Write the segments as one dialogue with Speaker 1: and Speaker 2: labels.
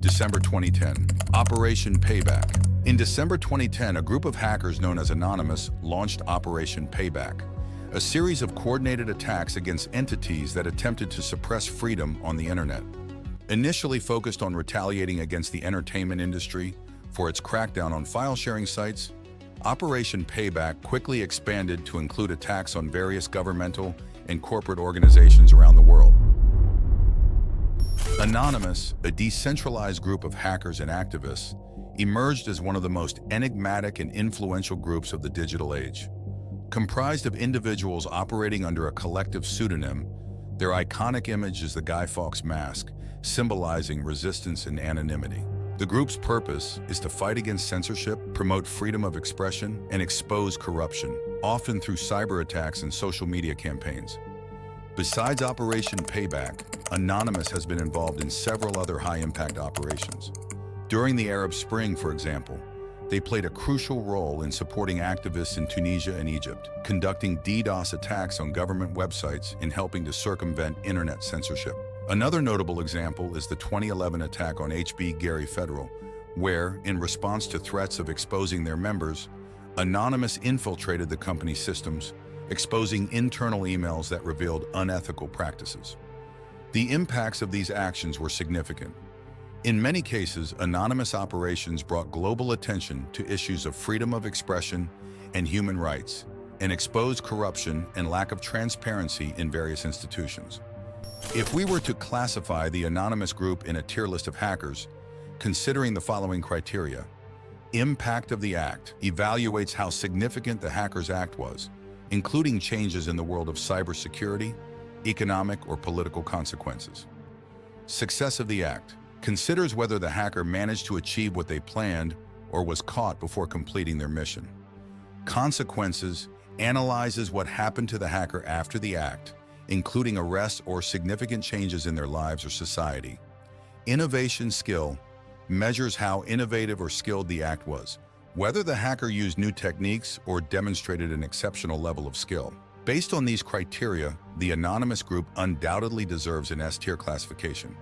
Speaker 1: December 2010. Operation Payback. In December 2010, a group of hackers known as Anonymous launched Operation Payback, a series of coordinated attacks against entities that attempted to suppress freedom on the internet. Initially focused on retaliating against the entertainment industry for its crackdown on file-sharing sites, Operation Payback quickly expanded to include attacks on various governmental and corporate organizations around the world. Anonymous, a decentralized group of hackers and activists, emerged as one of the most enigmatic and influential groups of the digital age. Comprised of individuals operating under a collective pseudonym, their iconic image is the Guy Fawkes mask, symbolizing resistance and anonymity. The group's purpose is to fight against censorship, promote freedom of expression, and expose corruption, often through cyber attacks and social media campaigns. Besides Operation Payback, Anonymous has been involved in several other high-impact operations. During the Arab Spring, for example, they played a crucial role in supporting activists in Tunisia and Egypt, conducting DDoS attacks on government websites and helping to circumvent internet censorship. Another notable example is the 2011 attack on HB Gary Federal, where, in response to threats of exposing their members, Anonymous infiltrated the company's systems, exposing internal emails that revealed unethical practices. The impacts of these actions were significant. In many cases, Anonymous operations brought global attention to issues of freedom of expression and human rights, and exposed corruption and lack of transparency in various institutions. If we were to classify the Anonymous group in a tier list of hackers, considering the following criteria: impact of the act evaluates how significant the hacker's act was, including changes in the world of cybersecurity, economic or political consequences. Success of the act considers whether the hacker managed to achieve what they planned or was caught before completing their mission. Consequences analyzes what happened to the hacker after the act, including arrests or significant changes in their lives or society. Innovation skill measures how innovative or skilled the act was, whether the hacker used new techniques or demonstrated an exceptional level of skill. Based on these criteria, the Anonymous group undoubtedly deserves an S-tier classification.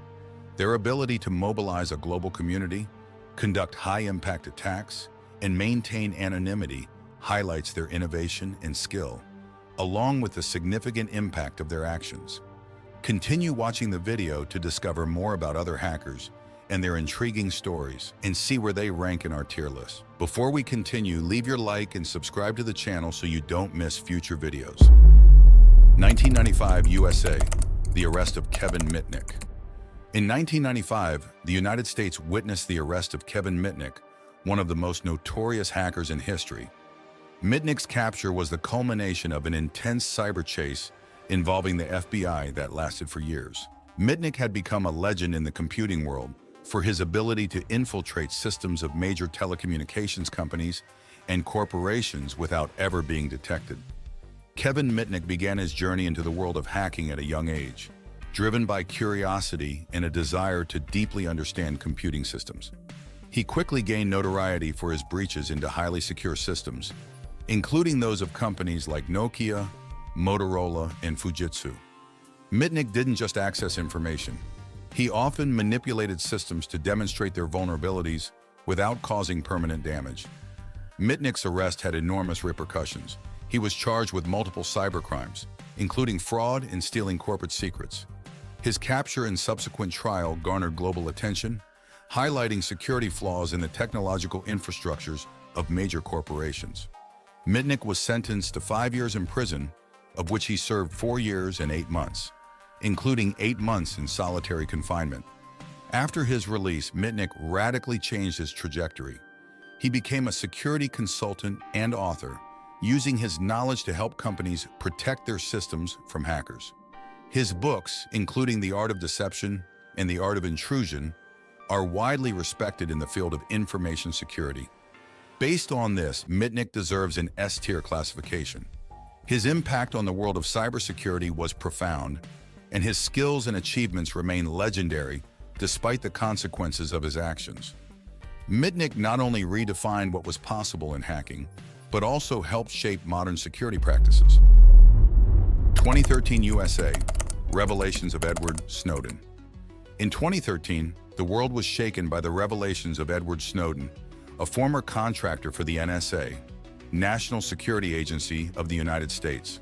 Speaker 1: Their ability to mobilize a global community, conduct high-impact attacks, and maintain anonymity highlights their innovation and skill, along with the significant impact of their actions. Continue watching the video to discover more about other hackers and their intriguing stories, and see where they rank in our tier list. Before we continue, leave your like and subscribe to the channel so you don't miss future videos. 1995 USA, the arrest of Kevin Mitnick. In 1995, the United States witnessed the arrest of Kevin Mitnick, one of the most notorious hackers in history. Mitnick's capture was the culmination of an intense cyber chase involving the FBI that lasted for years. Mitnick had become a legend in the computing world for his ability to infiltrate systems of major telecommunications companies and corporations without ever being detected. Kevin Mitnick began his journey into the world of hacking at a young age, driven by curiosity and a desire to deeply understand computing systems. He quickly gained notoriety for his breaches into highly secure systems, including those of companies like Nokia, Motorola, and Fujitsu. Mitnick didn't just access information. He often manipulated systems to demonstrate their vulnerabilities without causing permanent damage. Mitnick's arrest had enormous repercussions. He was charged with multiple cybercrimes, including fraud and stealing corporate secrets. His capture and subsequent trial garnered global attention, highlighting security flaws in the technological infrastructures of major corporations. Mitnick was sentenced to 5 years in prison, of which he served 4 years and 8 months, including 8 months in solitary confinement. After his release, Mitnick radically changed his trajectory. He became a security consultant and author, using his knowledge to help companies protect their systems from hackers. His books, including The Art of Deception and The Art of Intrusion, are widely respected in the field of information security. Based on this, Mitnick deserves an S-tier classification. His impact on the world of cybersecurity was profound, and his skills and achievements remain legendary despite the consequences of his actions. Mitnick not only redefined what was possible in hacking, but also helped shape modern security practices. 2013 USA, revelations of Edward Snowden. In 2013, the world was shaken by the revelations of Edward Snowden, a former contractor for the NSA, National Security Agency of the United States.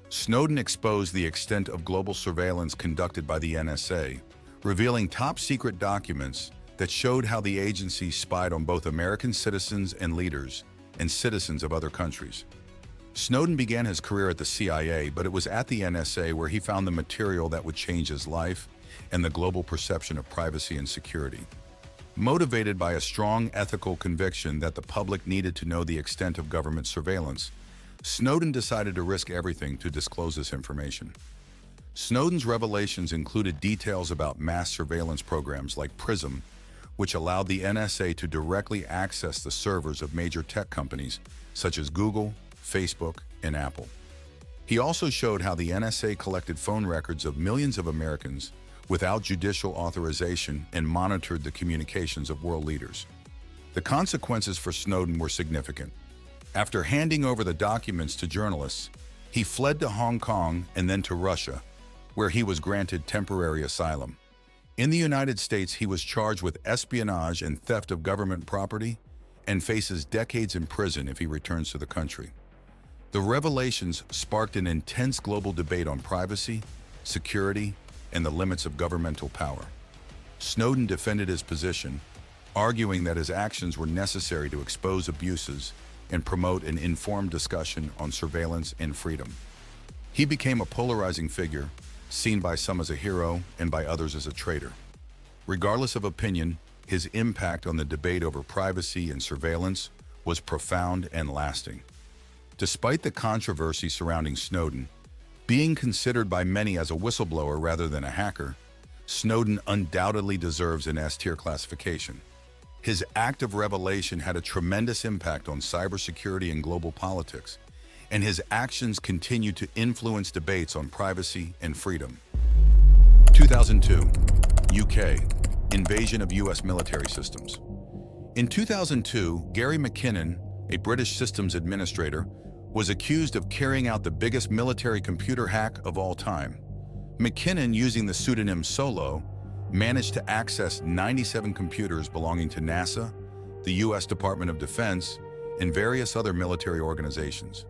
Speaker 1: Snowden exposed the extent of global surveillance conducted by the NSA, revealing top-secret documents that showed how the agency spied on both American citizens and leaders and citizens of other countries. Snowden began his career at the CIA, but it was at the NSA where he found the material that would change his life and the global perception of privacy and security. Motivated by a strong ethical conviction that the public needed to know the extent of government surveillance, Snowden decided to risk everything to disclose this information. Snowden's revelations included details about mass surveillance programs like PRISM, which allowed the NSA to directly access the servers of major tech companies such as Google, Facebook, and Apple. He also showed how the NSA collected phone records of millions of Americans without judicial authorization and monitored the communications of world leaders. The consequences for Snowden were significant. After handing over the documents to journalists, he fled to Hong Kong and then to Russia, where he was granted temporary asylum. In the United States, he was charged with espionage and theft of government property and faces decades in prison if he returns to the country. The revelations sparked an intense global debate on privacy, security, and the limits of governmental power. Snowden defended his position, arguing that his actions were necessary to expose abuses and promote an informed discussion on surveillance and freedom. He became a polarizing figure, seen by some as a hero and by others as a traitor. Regardless of opinion, his impact on the debate over privacy and surveillance was profound and lasting. Despite the controversy surrounding Snowden, being considered by many as a whistleblower rather than a hacker, Snowden undoubtedly deserves an S-tier classification. His act of revelation had a tremendous impact on cybersecurity and global politics, and his actions continue to influence debates on privacy and freedom. 2002, UK, invasion of US military systems. In 2002, Gary McKinnon, a British systems administrator, was accused of carrying out the biggest military computer hack of all time. McKinnon, using the pseudonym Solo, managed to access 97 computers belonging to NASA, the US Department of Defense, and various other military organizations.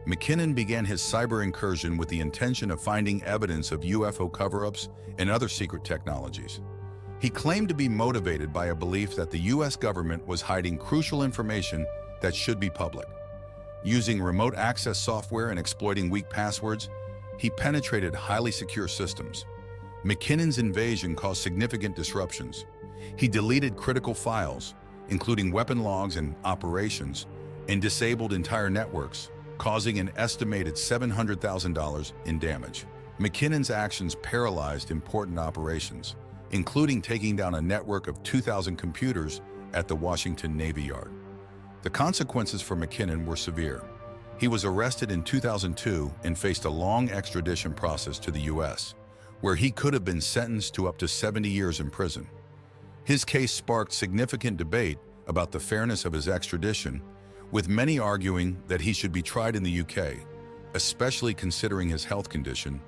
Speaker 1: McKinnon began his cyber incursion with the intention of finding evidence of UFO cover-ups and other secret technologies. He claimed to be motivated by a belief that the US government was hiding crucial information that should be public. Using remote access software and exploiting weak passwords, he penetrated highly secure systems. McKinnon's invasion caused significant disruptions. He deleted critical files, including weapon logs and operations, and disabled entire networks, causing an estimated $700,000 in damage. McKinnon's actions paralyzed important operations, including taking down a network of 2,000 computers at the Washington Navy Yard. The consequences for McKinnon were severe. He was arrested in 2002 and faced a long extradition process to the US, where he could have been sentenced to up to 70 years in prison. His case sparked significant debate about the fairness of his extradition, with many arguing that he should be tried in the UK, especially considering his health condition.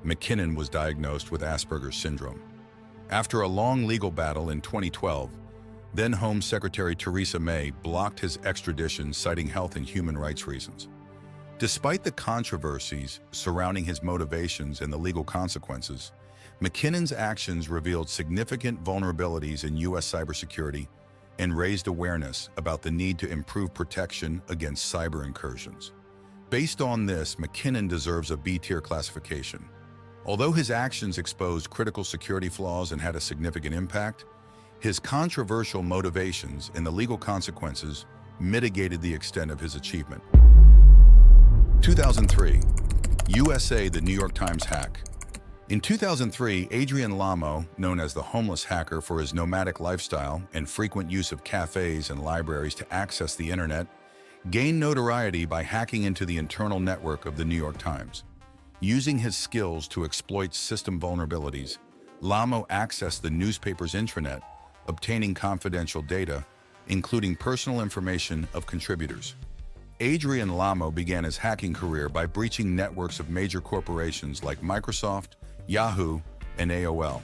Speaker 1: McKinnon was diagnosed with Asperger's syndrome. After a long legal battle in 2012, then Home Secretary Theresa May blocked his extradition, citing health and human rights reasons. Despite the controversies surrounding his motivations and the legal consequences, McKinnon's actions revealed significant vulnerabilities in U.S. cybersecurity and raised awareness about the need to improve protection against cyber incursions. Based on this, McKinnon deserves a B-tier classification. Although his actions exposed critical security flaws and had a significant impact, his controversial motivations and the legal consequences mitigated the extent of his achievement. 2003, USA, the New York Times hack. In 2003, Adrian Lamo, known as the homeless hacker for his nomadic lifestyle and frequent use of cafes and libraries to access the internet, gained notoriety by hacking into the internal network of the New York Times. Using his skills to exploit system vulnerabilities, Lamo accessed the newspaper's intranet, obtaining confidential data, including personal information of contributors. Adrian Lamo began his hacking career by breaching networks of major corporations like Microsoft, Yahoo, and AOL.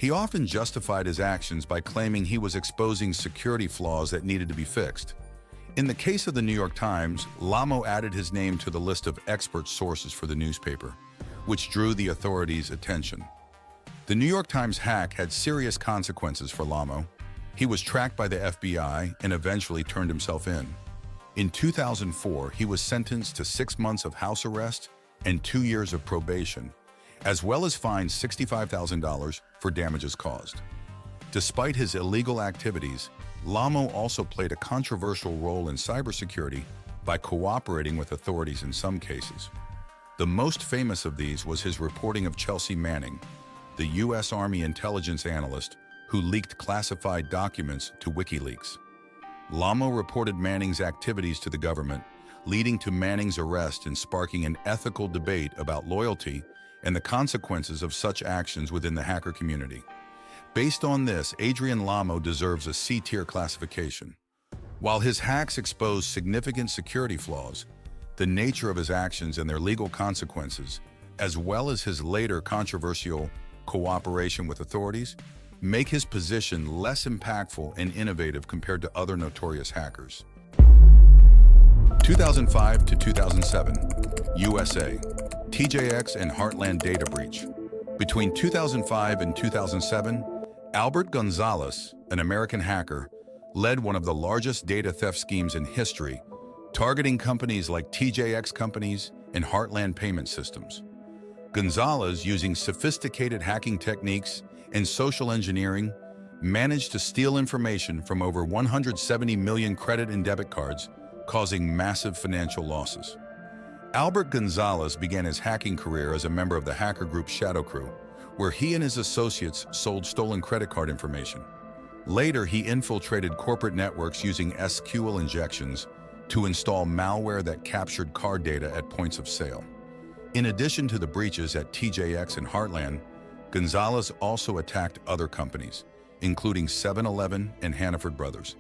Speaker 1: He often justified his actions by claiming he was exposing security flaws that needed to be fixed. In the case of the New York Times, Lamo added his name to the list of expert sources for the newspaper, which drew the authorities' attention. The New York Times hack had serious consequences for Lamo. He was tracked by the FBI and eventually turned himself in. In 2004, he was sentenced to 6 months of house arrest and 2 years of probation, as well as fined $65,000 for damages caused. Despite his illegal activities, Lamo also played a controversial role in cybersecurity by cooperating with authorities in some cases. The most famous of these was his reporting of Chelsea Manning, the U.S. Army intelligence analyst who leaked classified documents to WikiLeaks. Lamo reported Manning's activities to the government, leading to Manning's arrest and sparking an ethical debate about loyalty and the consequences of such actions within the hacker community. Based on this, Adrian Lamo deserves a C-tier classification. While his hacks expose significant security flaws, the nature of his actions and their legal consequences, as well as his later controversial cooperation with authorities, make his position less impactful and innovative compared to other notorious hackers. 2005 to 2007, USA, TJX and Heartland data breach. Between 2005 and 2007, Albert Gonzalez, an American hacker, led one of the largest data theft schemes in history, targeting companies like TJX Companies and Heartland Payment Systems. Gonzalez, using sophisticated hacking techniques and social engineering, managed to steal information from over 170 million credit and debit cards, causing massive financial losses. Albert Gonzalez began his hacking career as a member of the hacker group Shadow Crew, where he and his associates sold stolen credit card information. Later, he infiltrated corporate networks using SQL injections to install malware that captured card data at points of sale. In addition to the breaches at TJX and Heartland, Gonzalez also attacked other companies, including 7-Eleven and Hannaford Brothers.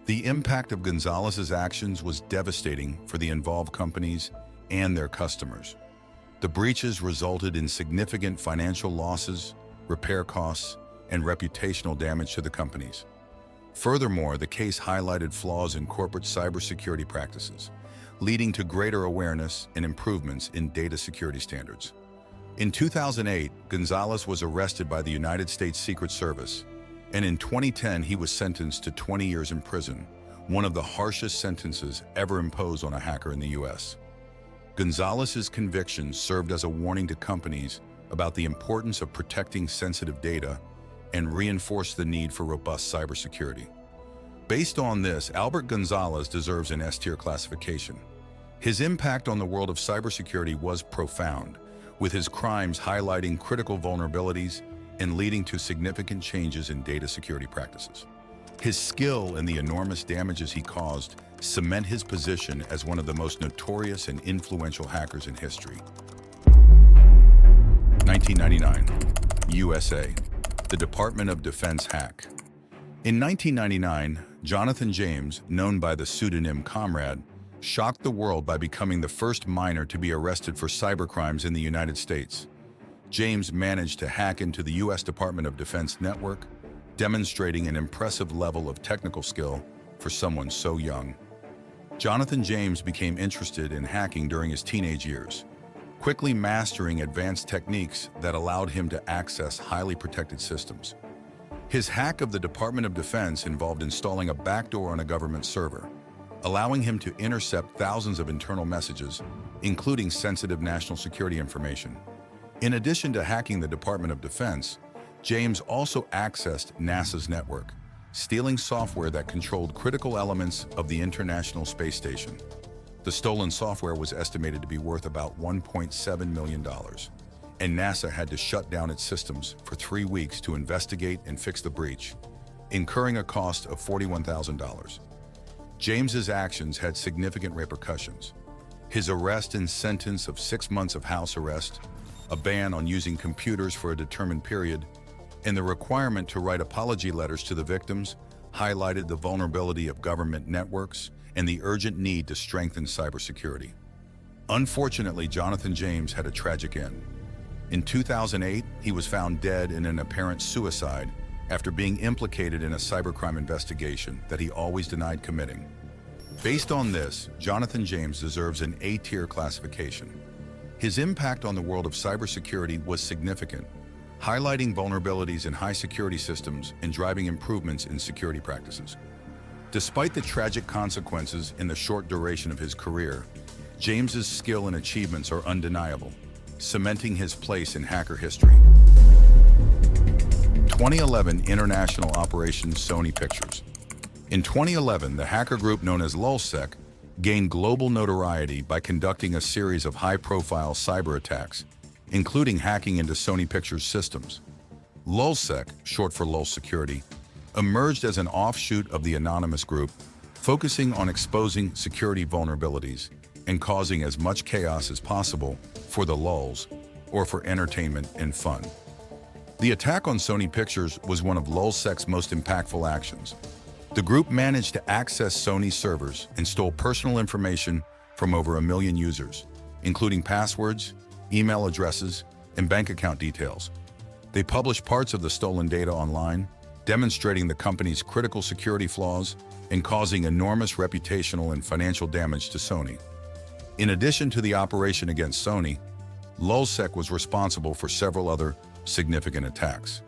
Speaker 1: The impact of Gonzalez's actions was devastating for the involved companies and their customers. The breaches resulted in significant financial losses, repair costs, and reputational damage to the companies. Furthermore, the case highlighted flaws in corporate cybersecurity practices, leading to greater awareness and improvements in data security standards. In 2008, Gonzalez was arrested by the United States Secret Service, and in 2010 he was sentenced to 20 years in prison, one of the harshest sentences ever imposed on a hacker in the U.S. Gonzalez's conviction served as a warning to companies about the importance of protecting sensitive data and reinforced the need for robust cybersecurity. Based on this, Albert Gonzalez deserves an S-tier classification. His impact on the world of cybersecurity was profound, with his crimes highlighting critical vulnerabilities and leading to significant changes in data security practices. His skill and the enormous damages he caused cement his position as one of the most notorious and influential hackers in history. 1999, USA, the Department of Defense hack. In 1999, Jonathan James, known by the pseudonym Comrade, shocked the world by becoming the first miner to be arrested for cybercrimes in the United States. James managed to hack into the U.S. Department of Defense network, demonstrating an impressive level of technical skill for someone so young. Jonathan James became interested in hacking during his teenage years, quickly mastering advanced techniques that allowed him to access highly protected systems. His hack of the Department of Defense involved installing a backdoor on a government server, allowing him to intercept thousands of internal messages, including sensitive national security information. In addition to hacking the Department of Defense, James also accessed NASA's network, stealing software that controlled critical elements of the International Space Station. The stolen software was estimated to be worth about $1.7 million, and NASA had to shut down its systems for 3 weeks to investigate and fix the breach, incurring a cost of $41,000. James's actions had significant repercussions. His arrest and sentence of 6 months of house arrest, a ban on using computers for a determined period, and the requirement to write apology letters to the victims highlighted the vulnerability of government networks and the urgent need to strengthen cybersecurity. Unfortunately, Jonathan James had a tragic end. In 2008, he was found dead in an apparent suicide after being implicated in a cybercrime investigation that he always denied committing. Based on this, Jonathan James deserves an A-tier classification. His impact on the world of cybersecurity was significant, highlighting vulnerabilities in high-security systems and driving improvements in security practices. Despite the tragic consequences in the short duration of his career, James's skill and achievements are undeniable, cementing his place in hacker history. 2011 International Operation Sony Pictures. In 2011, the hacker group known as LulzSec gained global notoriety by conducting a series of high-profile cyber attacks, including hacking into Sony Pictures systems. LulzSec, short for Lulz Security, emerged as an offshoot of the anonymous group, focusing on exposing security vulnerabilities and causing as much chaos as possible for the lulz, or for entertainment and fun. The attack on Sony Pictures was one of LulzSec's most impactful actions. The group managed to access Sony's servers and stole personal information from over 1 million users, including passwords, email addresses, and bank account details. They published parts of the stolen data online, demonstrating the company's critical security flaws and causing enormous reputational and financial damage to Sony. In addition to the operation against Sony, LulzSec was responsible for several other significant attacks.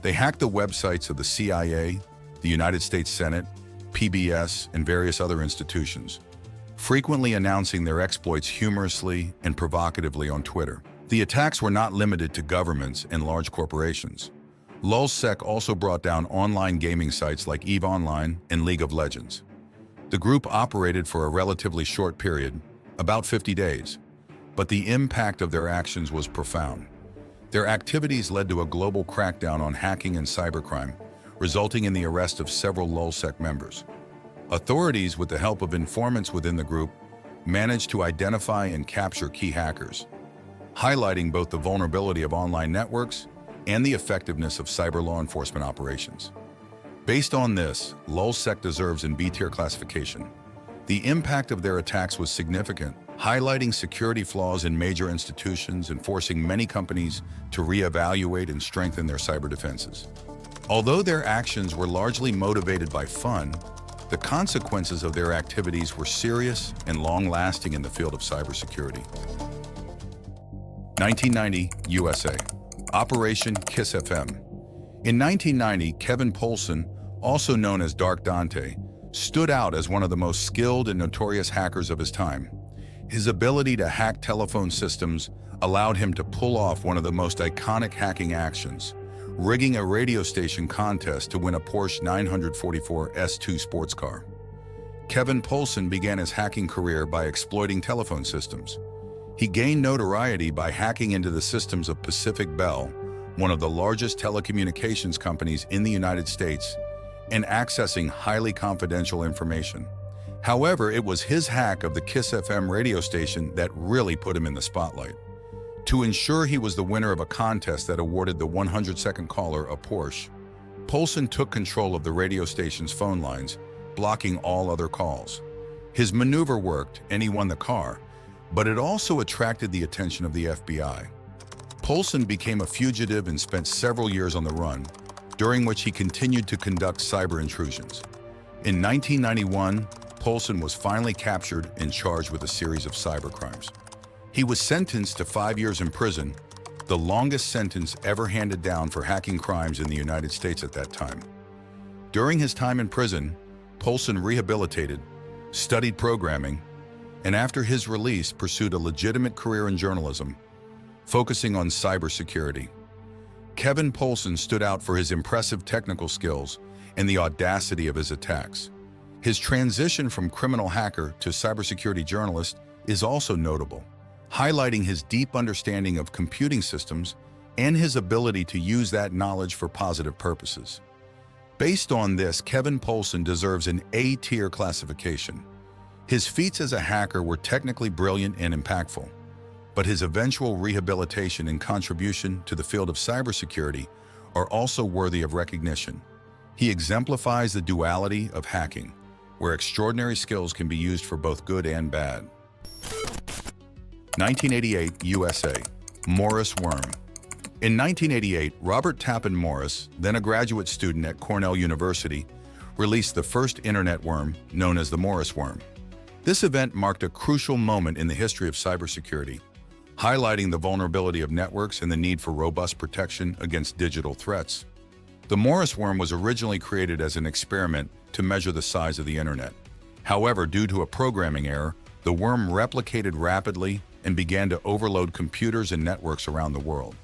Speaker 1: They hacked the websites of the CIA, the United States Senate, PBS, and various other institutions, frequently announcing their exploits humorously and provocatively on Twitter. The attacks were not limited to governments and large corporations. LulzSec also brought down online gaming sites like EVE Online and League of Legends. The group operated for a relatively short period, about 50 days, but the impact of their actions was profound. Their activities led to a global crackdown on hacking and cybercrime, resulting in the arrest of several LulzSec members. Authorities, with the help of informants within the group, managed to identify and capture key hackers, highlighting both the vulnerability of online networks and the effectiveness of cyber law enforcement operations. Based on this, LulzSec deserves an B-tier classification. The impact of their attacks was significant, highlighting security flaws in major institutions and forcing many companies to reevaluate and strengthen their cyber defenses. Although their actions were largely motivated by fun, the consequences of their activities were serious and long-lasting in the field of cybersecurity. 1990 USA. Operation Kiss FM. In 1990, Kevin Poulsen, also known as Dark Dante, stood out as one of the most skilled and notorious hackers of his time. His ability to hack telephone systems allowed him to pull off one of the most iconic hacking actions, rigging a radio station contest to win a Porsche 944 S2 sports car. Kevin Poulsen began his hacking career by exploiting telephone systems. He gained notoriety by hacking into the systems of Pacific Bell, one of the largest telecommunications companies in the United States, and accessing highly confidential information. However, it was his hack of the Kiss FM radio station that really put him in the spotlight. To ensure he was the winner of a contest that awarded the 100-second caller a Porsche, Poulsen took control of the radio station's phone lines, blocking all other calls. His maneuver worked and he won the car, but it also attracted the attention of the FBI. Poulsen became a fugitive and spent several years on the run, during which he continued to conduct cyber intrusions. In 1991, Poulsen was finally captured and charged with a series of cyber crimes. He was sentenced to 5 years in prison, the longest sentence ever handed down for hacking crimes in the United States at that time. During his time in prison, Poulsen rehabilitated, studied programming, and after his release pursued a legitimate career in journalism, focusing on cybersecurity. Kevin Poulsen stood out for his impressive technical skills and the audacity of his attacks. His transition from criminal hacker to cybersecurity journalist is also notable, highlighting his deep understanding of computing systems and his ability to use that knowledge for positive purposes. Based on this, Kevin Poulsen deserves an A-tier classification. His feats as a hacker were technically brilliant and impactful, but his eventual rehabilitation and contribution to the field of cybersecurity are also worthy of recognition. He exemplifies the duality of hacking, where extraordinary skills can be used for both good and bad. 1988 USA. Morris worm. In 1988, Robert Tappan Morris, then a graduate student at Cornell University, released the first internet worm, known as the Morris worm. This event marked a crucial moment in the history of cybersecurity, highlighting the vulnerability of networks and the need for robust protection against digital threats. The Morris worm was originally created as an experiment to measure the size of the internet. However, due to a programming error, the worm replicated rapidly and began to overload computers and networks around the world.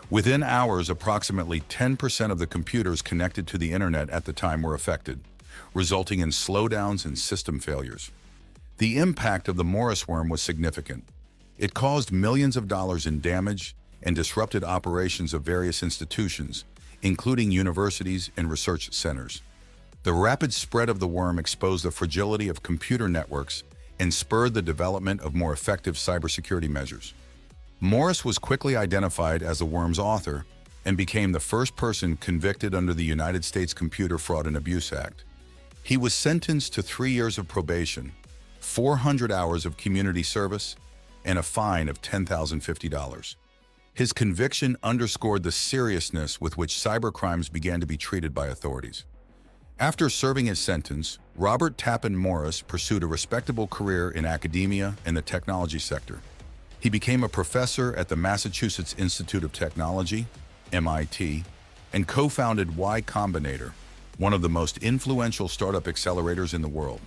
Speaker 1: Within hours, approximately 10% of the computers connected to the internet at the time were affected, resulting in slowdowns and system failures. The impact of the Morris worm was significant. It caused millions of dollars in damage and disrupted operations of various institutions, including universities and research centers. The rapid spread of the worm exposed the fragility of computer networks and spurred the development of more effective cybersecurity measures. Morris was quickly identified as the worm's author and became the first person convicted under the United States Computer Fraud and Abuse Act. He was sentenced to 3 years of probation, 400 hours of community service, and a fine of $10,050. His conviction underscored the seriousness with which cybercrimes began to be treated by authorities. After serving his sentence, Robert Tappan Morris pursued a respectable career in academia and the technology sector. He became a professor at the Massachusetts Institute of Technology, MIT, and co-founded Y Combinator, one of the most influential startup accelerators in the world.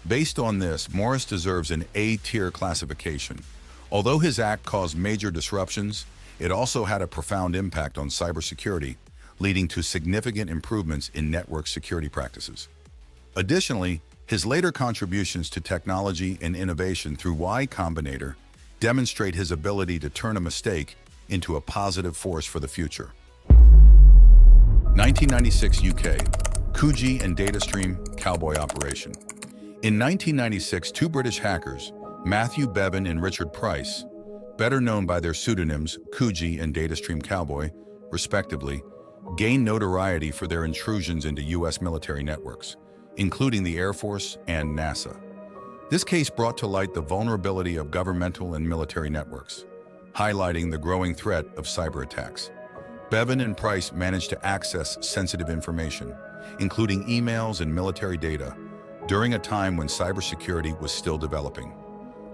Speaker 1: Based on this, Morris deserves an A-tier classification. Although his act caused major disruptions, it also had a profound impact on cybersecurity, leading to significant improvements in network security practices. Additionally, his later contributions to technology and innovation through Y Combinator demonstrate his ability to turn a mistake into a positive force for the future. 1996 UK, Coogee and DataStream Cowboy Operation. In 1996, two British hackers, Matthew Bevan and Richard Price, better known by their pseudonyms Coogee and DataStream Cowboy, respectively, gained notoriety for their intrusions into U.S. military networks, including the Air Force and NASA. This case brought to light the vulnerability of governmental and military networks, highlighting the growing threat of cyber attacks. Bevan and Price managed to access sensitive information, including emails and military data, during a time when cybersecurity was still developing.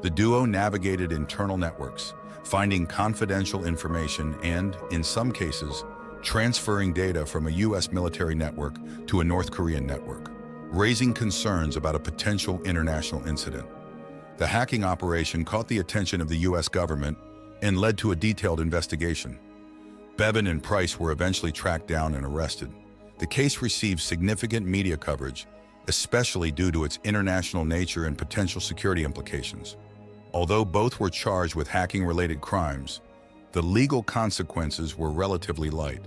Speaker 1: The duo navigated internal networks, finding confidential information and, in some cases, transferring data from a U.S. military network to a North Korean network, raising concerns about a potential international incident. The hacking operation caught the attention of the U.S. government and led to a detailed investigation. Bevan and Price were eventually tracked down and arrested. The case received significant media coverage, especially due to its international nature and potential security implications. Although both were charged with hacking-related crimes, the legal consequences were relatively light.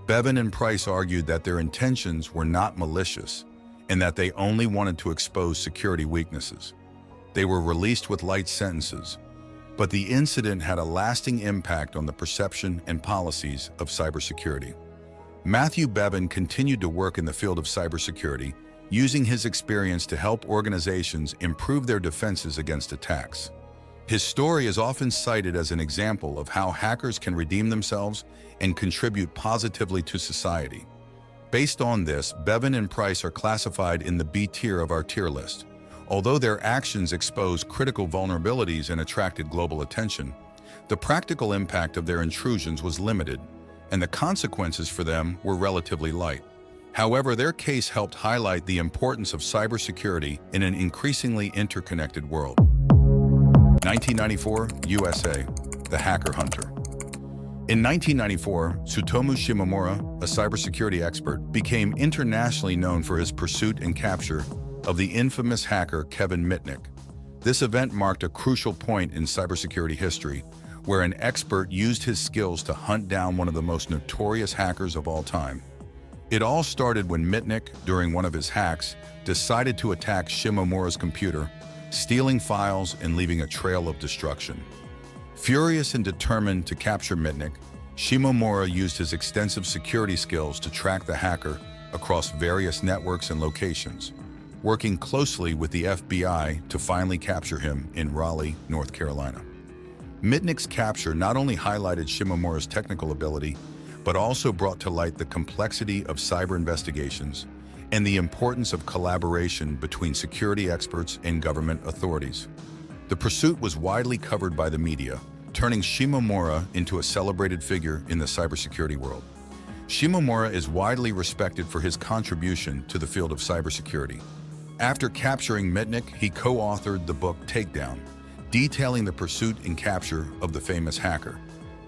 Speaker 1: Bevan and Price argued that their intentions were not malicious and that they only wanted to expose security weaknesses. They were released with light sentences, but the incident had a lasting impact on the perception and policies of cybersecurity. Matthew Bevan continued to work in the field of cybersecurity, using his experience to help organizations improve their defenses against attacks. His story is often cited as an example of how hackers can redeem themselves and contribute positively to society. Based on this, Bevan and Price are classified in the B tier of our tier list. Although their actions exposed critical vulnerabilities and attracted global attention, the practical impact of their intrusions was limited, and the consequences for them were relatively light. However, their case helped highlight the importance of cybersecurity in an increasingly interconnected world. 1994, USA, the Hacker Hunter. In 1994, Tsutomu Shimomura, a cybersecurity expert, became internationally known for his pursuit and capture of the infamous hacker Kevin Mitnick. This event marked a crucial point in cybersecurity history, where an expert used his skills to hunt down one of the most notorious hackers of all time. It all started when Mitnick, during one of his hacks, decided to attack Shimomura's computer, stealing files and leaving a trail of destruction. Furious and determined to capture Mitnick, Shimomura used his extensive security skills to track the hacker across various networks and locations, working closely with the FBI to finally capture him in Raleigh, North Carolina. Mitnick's capture not only highlighted Shimomura's technical ability, but also brought to light the complexity of cyber investigations and the importance of collaboration between security experts and government authorities. The pursuit was widely covered by the media, turning Shimomura into a celebrated figure in the cybersecurity world. Shimomura is widely respected for his contribution to the field of cybersecurity. After capturing Mitnick, he co-authored the book Takedown, detailing the pursuit and capture of the famous hacker,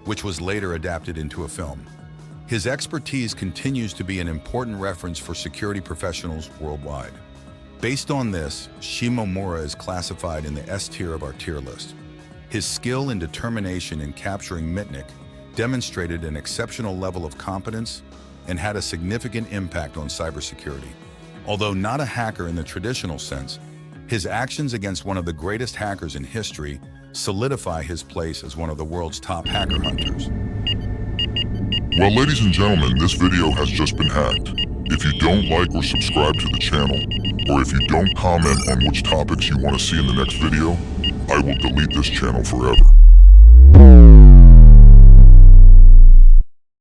Speaker 1: which was later adapted into a film. His expertise continues to be an important reference for security professionals worldwide. Based on this, Shimomura is classified in the S tier of our tier list. His skill and determination in capturing Mitnick demonstrated an exceptional level of competence and had a significant impact on cybersecurity. Although not a hacker in the traditional sense, his actions against one of the greatest hackers in history solidify his place as one of the world's top hacker hunters.
Speaker 2: Well, ladies and gentlemen, this video has just been hacked. If you don't like or subscribe to the channel, or if you don't comment on which topics you want to see in the next video, I will delete this channel forever.